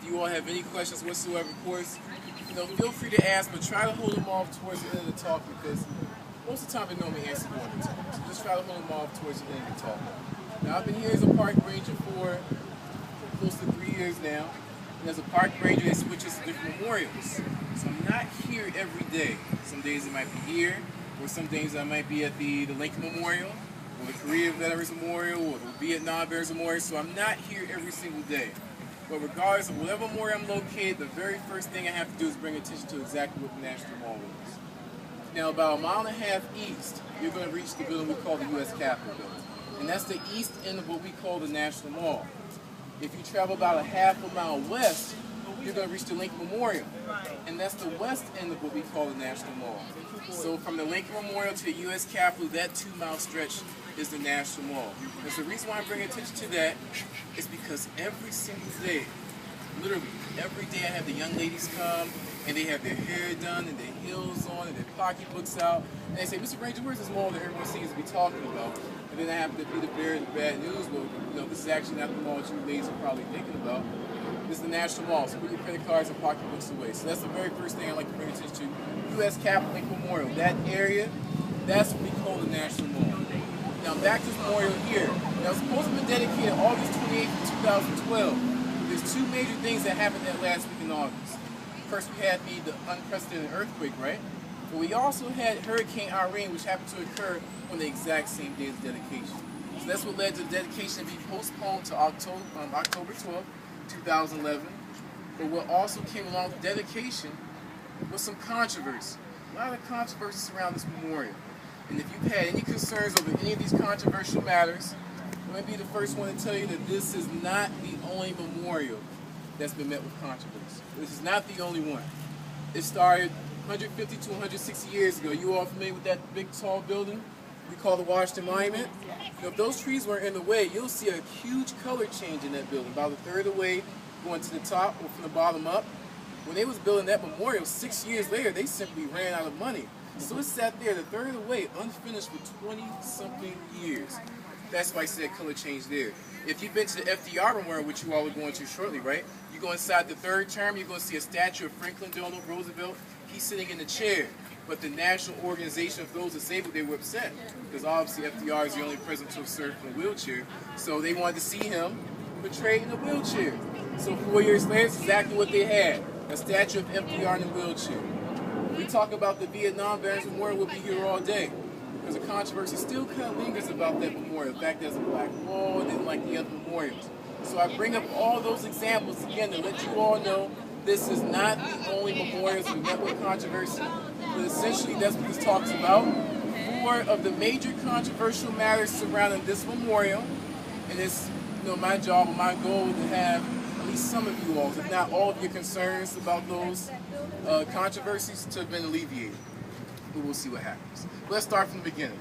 if you all have any questions whatsoever, of course, feel free to ask, but try to hold them off towards the end of the talk because most of the time they normally answer during the talk. So just try to hold them off towards the end of the talk. Now, I've been here as a park ranger for close to 3 years now. And as a park ranger, it switches to different memorials. So I'm not here every day. Some days I might be here, or some days I might be at the Lincoln Memorial, or the Korea Veterans Memorial, or the Vietnam Veterans Memorial. So I'm not here every single day. But regardless of whatever memorial I'm located, the very first thing I have to do is bring attention to exactly what the National Mall is. Now, about a mile and a half east, you're going to reach the building we call the U.S. Capitol building. And that's the east end of what we call the National Mall. If you travel about a half a mile west, you're going to reach the Lincoln Memorial. And that's the west end of what we call the National Mall. So from the Lincoln Memorial to the U.S. Capitol, that 2-mile stretch is the National Mall. And so the reason why I bring attention to that is because every single day, literally every day, I have the young ladies come and they have their hair done and their heels on and their pocketbooks out. And they say, Mr. Ranger, where's this mall that everyone seems to be talking about? And then I have to be the bearer of the bad news. Well, this is actually not the mall that you ladies are probably thinking about. This is the National Mall, so put your credit cards and pocketbooks away. So that's the very first thing I'd like to bring attention to. U.S. Capitol Lincoln Memorial, that area, that's what we call the National Mall. Now back to this memorial here. Now it's supposed to have been dedicated August 28th, 2012. There's two major things that happened that last week in August. First we had the unprecedented earthquake, right? But we also had Hurricane Irene, which happened to occur on the exact same day as the dedication. So that's what led to the dedication to be postponed to October 12th, 2011. But what also came along with the dedication was some controversy. A lot of controversy surrounding this memorial. And if you've had any concerns over any of these controversial matters, let me be the first one to tell you that this is not the only memorial that's been met with controversy. This is not the only one. It started 150 to 160 years ago. You all familiar with that big tall building we call the Washington Monument? If those trees weren't in the way, you'll see a huge color change in that building, about a third of the way going to the top or from the bottom up. When they was building that memorial 6 years later, they simply ran out of money. So it sat there the third of the way, unfinished for 20-something years. That's why I said color change there. If you've been to the FDR Memorial, which you all are going to shortly, right? You go inside the third term, you're going to see a statue of Franklin Delano Roosevelt. He's sitting in the chair. But the National Organization of Those Disabled, they were upset. Because obviously FDR is the only president to have served in a wheelchair. So they wanted to see him portrayed in a wheelchair. So 4 years later, it's exactly what they had. A statue of FDR in a wheelchair. We talk about the Vietnam Veterans Memorial, we'll be here all day. Because the controversy still kind of lingers about that memorial. In fact, there's a black wall, and then like the other memorials. So I bring up all those examples again to let you all know this is not the only memorials we met with controversy. But essentially, that's what this talks about. 4 of the major controversial matters surrounding this memorial. And it's my job or my goal to have at least some of you all, if not all of your concerns about those controversies to have been alleviated. But we'll see what happens. Let's start from the beginning.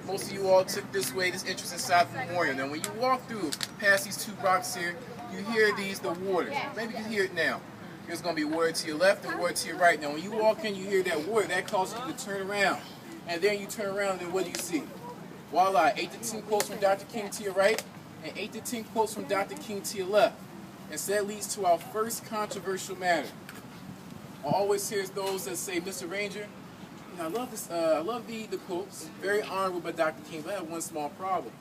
Most of you all took this entrance inside the memorial. Now when you walk through past these 2 rocks here, you hear the water. Maybe you can hear it now. There's going to be water to your left and water to your right. Now when you walk in, you hear that water. That causes you to turn around. And then you turn around and what do you see? Voila, 8 to 10 quotes from Dr. King to your right and 8 to 10 quotes from Dr. King to your left. And so that leads to our first controversial matter. I always hear those that say, Mr. Ranger, I love this. I love the quotes. Very honorable by Dr. King, but I have one small problem.